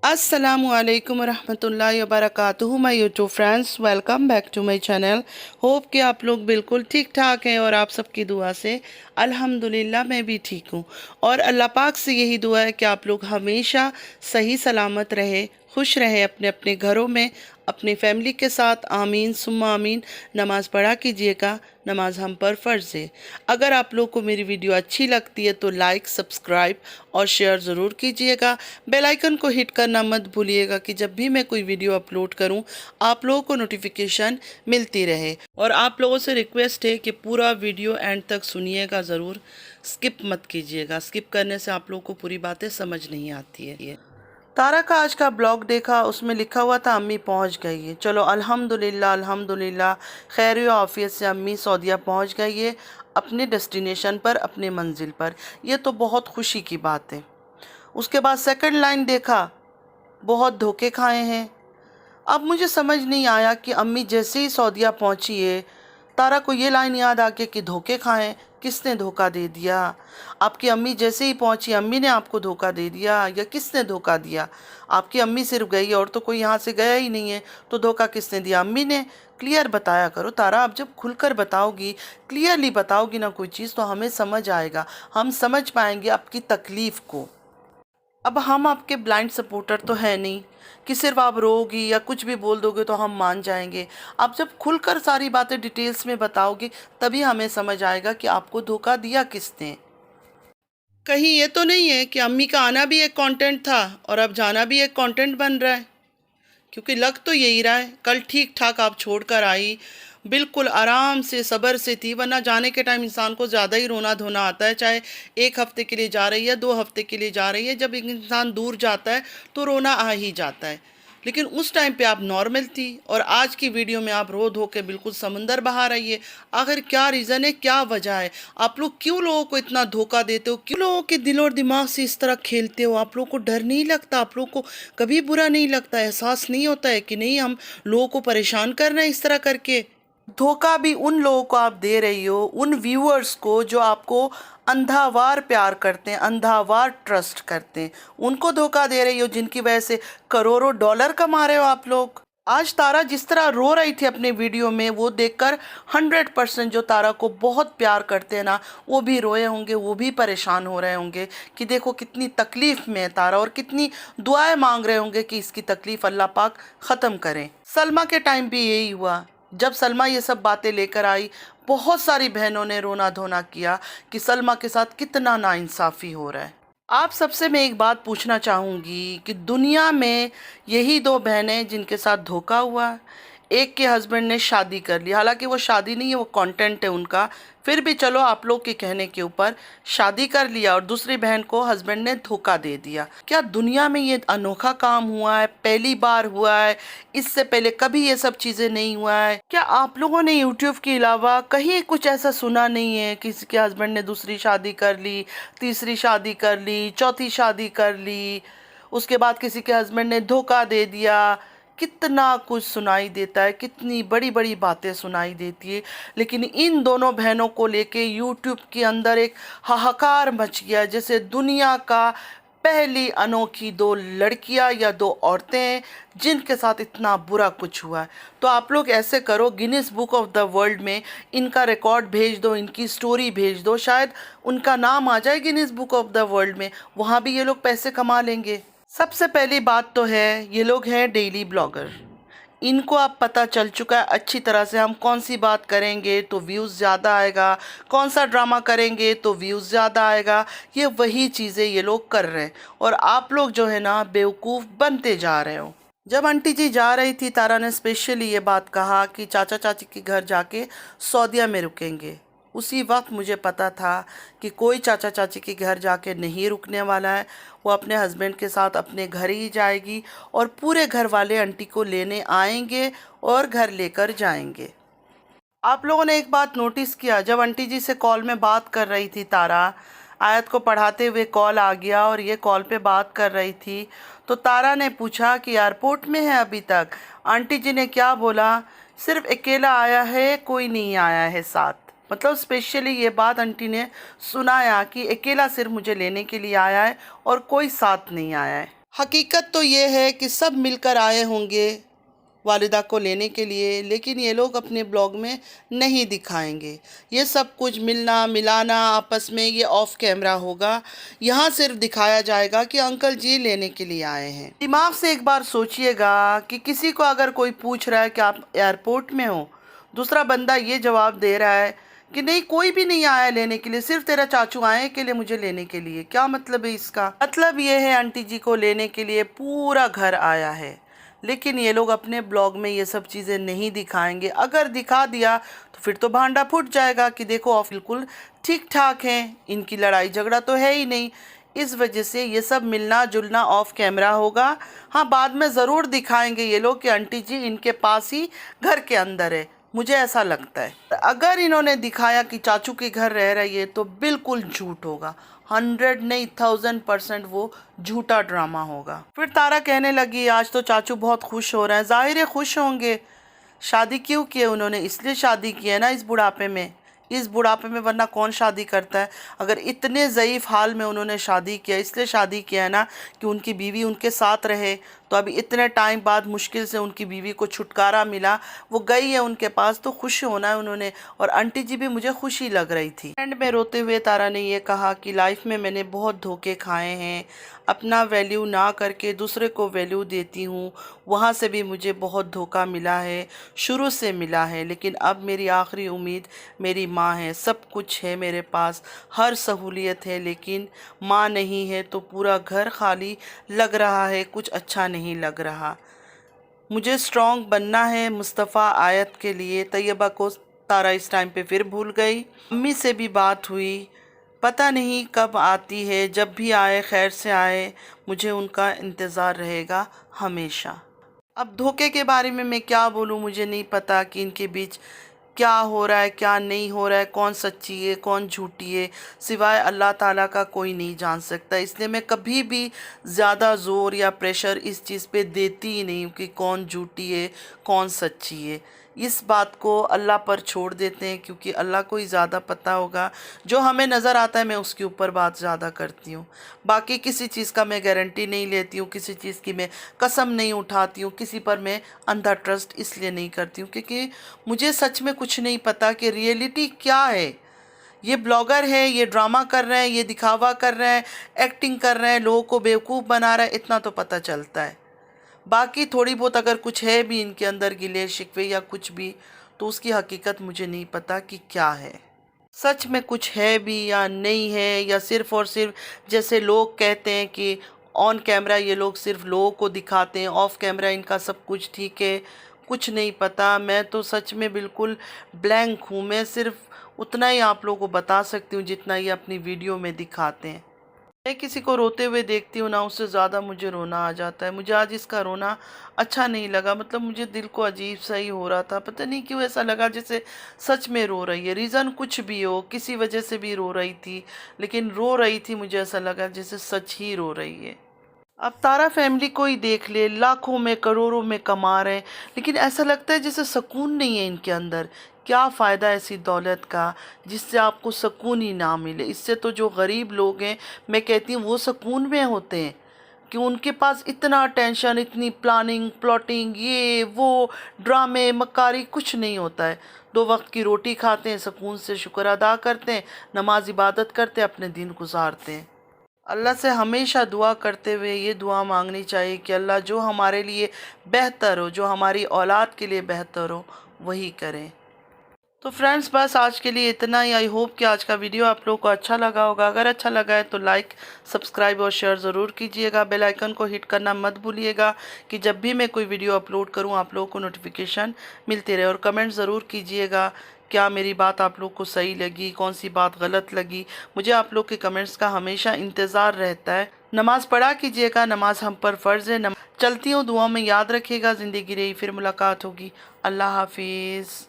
अस्सलामुअलैकुम रहमतुल्लाहि व बरकातुहू my YouTube friends, welcome back to my channel. Hope कि आप लोग बिल्कुल ठीक ठाक हैं और आप सबकी दुआ से अल्हम्दुलिल्लाह मैं भी ठीक हूँ। और अल्लाह पाक से यही दुआ है कि आप लोग हमेशा सही सलामत रहे, खुश रहे अपने अपने घरों में, अपनी फैमिली के साथ। आमीन सुम्मा आमीन। नमाज़ पढ़ा कीजिएगा, नमाज हम पर फ़र्ज़ है। अगर आप लोग को मेरी वीडियो अच्छी लगती है तो लाइक, सब्सक्राइब और शेयर ज़रूर कीजिएगा। बेल आइकन को हिट करना मत भूलिएगा कि जब भी मैं कोई वीडियो अपलोड करूं आप लोगों को नोटिफिकेशन मिलती रहे। और आप लोगों से रिक्वेस्ट है कि पूरा वीडियो एंड तक सुनिएगा ज़रूर, स्किप मत कीजिएगा। स्किप करने से आप लोगों को पूरी बातें समझ नहीं आती है। तारा का आज का ब्लॉग देखा, उसमें लिखा हुआ था अम्मी पहुंच गई है। चलो अल्हम्दुलिल्लाह अल्हम्दुलिल्लाह, खैर व आफियत से अम्मी सऊदीया पहुंच गई है अपने डेस्टिनेशन पर, अपने मंजिल पर। ये तो बहुत खुशी की बात है। उसके बाद सेकंड लाइन देखा, बहुत धोखे खाए हैं। अब मुझे समझ नहीं आया कि अम्मी जैसे ही सऊदीया पहुंची है, तारा को ये लाइन याद आ गई कि धोखे खाए, किसने धोखा दे दिया। आपकी अम्मी जैसे ही पहुंची, अम्मी ने आपको धोखा दे दिया या किसने धोखा दिया। आपकी अम्मी सिर्फ गई और तो कोई यहाँ से गया ही नहीं है, तो धोखा किसने दिया? अम्मी ने। क्लियर बताया करो तारा, आप जब खुलकर बताओगी, क्लियरली बताओगी ना कोई चीज़, तो हमें समझ आएगा, हम समझ पाएंगे आपकी तकलीफ़ को। अब हम आपके ब्लाइंड सपोर्टर तो है नहीं कि सिर्फ आप रोगी या कुछ भी बोल दोगे तो हम मान जाएंगे। आप जब खुलकर सारी बातें डिटेल्स में बताओगे तभी हमें समझ आएगा कि आपको धोखा दिया किसने। कहीं ये तो नहीं है कि अम्मी का आना भी एक कंटेंट था और अब जाना भी एक कंटेंट बन रहा है? क्योंकि लग तो यही रहा है। कल ठीक ठाक आप छोड़कर आई, बिल्कुल आराम से सब्र से थी, वरना जाने के टाइम इंसान को ज़्यादा ही रोना धोना आता है। चाहे एक हफ्ते के लिए जा रही है, 2 हफ्ते के लिए जा रही है, जब एक इंसान दूर जाता है तो रोना आ ही जाता है। लेकिन उस टाइम पे आप नॉर्मल थी और आज की वीडियो में आप रो धो के बिल्कुल समंदर बहा रही है। आखिर क्या रीज़न है, क्या वजह है? आप लोग क्यों लोगों को इतना धोखा देते हो? क्यों लोगों के दिल और दिमाग से इस तरह खेलते हो? आप लोगों को डर नहीं लगता? आप लोगों को कभी बुरा नहीं लगता? एहसास नहीं होता है कि नहीं, हम लोगों को परेशान कर रहे हैं इस तरह करके? धोखा भी उन लोगों को आप दे रही हो, उन व्यूअर्स को जो आपको अंधावार प्यार करते हैं, अंधावार ट्रस्ट करते हैं, उनको धोखा दे रही हो, जिनकी वजह से करोड़ों डॉलर कमा रहे हो आप लोग। आज तारा जिस तरह रो रही थी अपने वीडियो में, वो देखकर 100% जो तारा को बहुत प्यार करते हैं ना, वो भी रोए होंगे, वो भी परेशान हो रहे होंगे कि देखो कितनी तकलीफ़ में है तारा, और कितनी दुआएं मांग रहे होंगे कि इसकी तकलीफ़ अल्लाह पाक ख़त्म करें। सलमा के टाइम भी यही हुआ। जब सलमा ये सब बातें लेकर आई, बहुत सारी बहनों ने रोना धोना किया कि सलमा के साथ कितना नाइंसाफ़ी हो रहा है। आप सबसे मैं एक बात पूछना चाहूँगी कि दुनिया में यही 2 बहनें जिनके साथ धोखा हुआ है। एक के हस्बैंड ने शादी कर ली, हालांकि वो शादी नहीं है, वो कंटेंट है उनका, फिर भी चलो आप लोग के कहने के ऊपर शादी कर लिया, और दूसरी बहन को हस्बैंड ने धोखा दे दिया। क्या दुनिया में ये अनोखा काम हुआ है? पहली बार हुआ है? इससे पहले कभी ये सब चीज़ें नहीं हुआ है? क्या आप लोगों ने यूट्यूब के अलावा कहीं कुछ ऐसा सुना नहीं है? किसी के हस्बैंड ने दूसरी शादी कर ली, तीसरी शादी कर ली, चौथी शादी कर ली, उसके बाद किसी के हस्बैंड ने धोखा दे दिया। कितना कुछ सुनाई देता है, कितनी बड़ी बड़ी बातें सुनाई देती है। लेकिन इन दोनों बहनों को लेके यूट्यूब के अंदर एक हाहाकार मच गया, जैसे दुनिया का पहली अनोखी 2 लड़कियां या 2 औरतें हैं जिनके साथ इतना बुरा कुछ हुआ है। तो आप लोग ऐसे करो, Guinness book of the world में इनका रिकॉर्ड भेज दो, इनकी स्टोरी भेज दो, शायद उनका नाम आ जाए Guinness book of the world में, वहाँ भी ये लोग पैसे कमा लेंगे। सबसे पहली बात तो है, ये लोग हैं डेली ब्लॉगर। इनको अब पता चल चुका है अच्छी तरह से, हम कौन सी बात करेंगे तो व्यूज़ ज़्यादा आएगा, कौन सा ड्रामा करेंगे तो व्यूज़ ज़्यादा आएगा। ये वही चीज़ें ये लोग कर रहे हैं और आप लोग जो है ना बेवकूफ़ बनते जा रहे हो। जब आंटी जी जा रही थी, तारा ने स्पेशली ये बात कहा कि चाचा चाची के घर जाके सऊदीया में रुकेंगे। उसी वक्त मुझे पता था कि कोई चाचा चाची के घर जाके नहीं रुकने वाला है। वो अपने हस्बैंड के साथ अपने घर ही जाएगी और पूरे घर वाले आंटी को लेने आएंगे और घर लेकर जाएंगे। आप लोगों ने एक बात नोटिस किया, जब आंटी जी से कॉल में बात कर रही थी तारा, आयत को पढ़ाते हुए कॉल आ गया और ये कॉल पे बात कर रही थी, तो तारा ने पूछा कि एयरपोर्ट में है अभी तक। आंटी जी ने क्या बोला? सिर्फ अकेला आया है, कोई नहीं आया है साथ। मतलब स्पेशली ये बात आंटी ने सुनाया कि अकेला सिर्फ मुझे लेने के लिए आया है और कोई साथ नहीं आया है। हकीकत तो ये है कि सब मिलकर आए होंगे वालिदा को लेने के लिए, लेकिन ये लोग अपने ब्लॉग में नहीं दिखाएंगे। ये सब कुछ मिलना मिलाना आपस में ये ऑफ कैमरा होगा। यहाँ सिर्फ दिखाया जाएगा कि अंकल जी लेने के लिए आए हैं। दिमाग से एक बार सोचिएगा कि किसी को अगर कोई पूछ रहा है कि आप एयरपोर्ट में हो, दूसरा बंदा ये जवाब दे रहा है कि नहीं कोई भी नहीं आया लेने के लिए, सिर्फ तेरा चाचू आए के लिए मुझे लेने के लिए। क्या मतलब है इसका? मतलब ये है आंटी जी को लेने के लिए पूरा घर आया है, लेकिन ये लोग अपने ब्लॉग में ये सब चीज़ें नहीं दिखाएंगे। अगर दिखा दिया तो फिर तो भांडा फूट जाएगा कि देखो ऑफ बिल्कुल ठीक ठाक हैं, इनकी लड़ाई झगड़ा तो है ही नहीं। इस वजह से ये सब मिलना जुलना ऑफ कैमरा होगा। हाँ, बाद में ज़रूर दिखाएंगे ये लोग कि आंटी जी इनके पास ही घर के अंदर है, मुझे ऐसा लगता है। अगर इन्होंने दिखाया कि चाचू के घर रह रही है तो बिल्कुल झूठ होगा, 100 नहीं 1000% वो झूठा ड्रामा होगा। फिर तारा कहने लगी आज तो चाचू बहुत खुश हो रहे हैं। जाहिर है खुश होंगे, शादी क्यों की है उन्होंने? इसलिए शादी की है ना इस बुढ़ापे में, इस बुढ़ापे में, वरना कौन शादी करता है? अगर इतने ज़ईफ़ हाल में उन्होंने शादी किया, इसलिए शादी किया है ना कि उनकी बीवी उनके साथ रहे। तो अभी इतने टाइम बाद मुश्किल से उनकी बीवी को छुटकारा मिला, वो गई है उनके पास, तो खुश होना है उन्होंने। और आंटी जी भी मुझे खुशी लग रही थी। एंड में रोते हुए तारा ने ये कहा कि लाइफ में मैंने बहुत धोखे खाए हैं, अपना वैल्यू ना करके दूसरे को वैल्यू देती हूँ, वहाँ से भी मुझे बहुत धोखा मिला है, शुरू से मिला है। लेकिन अब मेरी आखिरी उम्मीद मेरी माँ है। सब कुछ है मेरे पास, हर सहूलियत है, लेकिन माँ नहीं है तो पूरा घर खाली लग रहा है, कुछ अच्छा नहीं लग रहा। मुझे स्ट्रॉन्ग बनना है मुस्तफ़ा आयत के लिए। तैयबा को तारा इस टाइम पे फिर भूल गई। अम्मी से भी बात हुई, पता नहीं कब आती है, जब भी आए खैर से आए, मुझे उनका इंतज़ार रहेगा हमेशा। अब धोखे के बारे में मैं क्या बोलूँ, मुझे नहीं पता कि इनके बीच क्या हो रहा है क्या नहीं हो रहा है, कौन सच्ची है कौन झूठी है, सिवाय अल्लाह ताला का कोई नहीं जान सकता। इसलिए मैं कभी भी ज़्यादा ज़ोर या प्रेशर इस चीज़ पे देती ही नहीं हूँ कि कौन झूठी है कौन सच्ची है। इस बात को अल्लाह पर छोड़ देते हैं, क्योंकि अल्लाह को ही ज़्यादा पता होगा। जो हमें नज़र आता है मैं उसके ऊपर बात ज़्यादा करती हूँ। बाकी किसी चीज़ का मैं गारंटी नहीं लेती हूँ, किसी चीज़ की मैं कसम नहीं उठाती हूँ, किसी पर मैं अंधा ट्रस्ट इसलिए नहीं करती हूँ क्योंकि मुझे सच में कुछ नहीं पता कि रियलिटी क्या है। ये ब्लॉगर है, ये ड्रामा कर रहे हैं, ये दिखावा कर रहे हैं, एक्टिंग कर रहे हैं, लोगों को बेवकूफ़ बना रहे हैं, इतना तो पता चलता है। बाकी थोड़ी बहुत अगर कुछ है भी इनके अंदर गिले शिकवे या कुछ भी, तो उसकी हकीकत मुझे नहीं पता कि क्या है, सच में कुछ है भी या नहीं है, या सिर्फ़ और सिर्फ जैसे लोग कहते हैं कि ऑन कैमरा ये लोग सिर्फ लोगों को दिखाते हैं, ऑफ कैमरा इनका सब कुछ ठीक है। कुछ नहीं पता, मैं तो सच में बिल्कुल ब्लैंक हूँ। मैं सिर्फ उतना ही आप लोगों को बता सकती हूँ जितना ये अपनी वीडियो में दिखाते हैं। मैं किसी को रोते हुए देखती हूँ ना, उससे ज़्यादा मुझे रोना आ जाता है। मुझे आज इसका रोना अच्छा नहीं लगा, मतलब मुझे दिल को अजीब सा ही हो रहा था। पता नहीं क्यों ऐसा लगा जैसे सच में रो रही है। रीज़न कुछ भी हो, किसी वजह से भी रो रही थी, लेकिन रो रही थी, मुझे ऐसा लगा जैसे सच ही रो रही है। अब तारा फैमिली को ही देख ले, लाखों में करोड़ों में कमा रहे हैं, लेकिन ऐसा लगता है जैसे सुकून नहीं है इनके अंदर। क्या फ़ायदा ऐसी दौलत का जिससे आपको सुकून ही ना मिले? इससे तो जो गरीब लोग हैं, मैं कहती हूँ वो सुकून में होते हैं कि उनके पास इतना टेंशन, इतनी प्लानिंग प्लॉटिंग, ये वो ड्रामे मक्कारी कुछ नहीं होता है। 2 वक्त की रोटी खाते हैं, सुकून से शुक्र अदा करते हैं, नमाज इबादत करते हैं, अपने दिन गुजारते हैं। अल्लाह से हमेशा दुआ करते हुए ये दुआ मांगनी चाहिए कि अल्लाह जो हमारे लिए बेहतर हो, जो हमारी औलाद के लिए बेहतर हो, वही करें। तो फ्रेंड्स बस आज के लिए इतना ही। आई होप कि आज का वीडियो आप लोगों को अच्छा लगा होगा। अगर अच्छा लगा है तो लाइक सब्सक्राइब और शेयर ज़रूर कीजिएगा। बेल आइकन को हिट करना मत भूलिएगा कि जब भी मैं कोई वीडियो अपलोड करूं आप लोगों को नोटिफिकेशन मिलती रहे। और कमेंट ज़रूर कीजिएगा क्या मेरी बात आप लोग को सही लगी, कौन सी बात गलत लगी। मुझे आप लोग के कमेंट्स का हमेशा इंतज़ार रहता है। नमाज़ पढ़ा कीजिएगा, नमाज हम पर फ़र्ज़ है। चलती हूँ, दुआ में याद रखिएगा। ज़िंदगी रही फिर मुलाकात होगी। अल्लाह हाफिज़।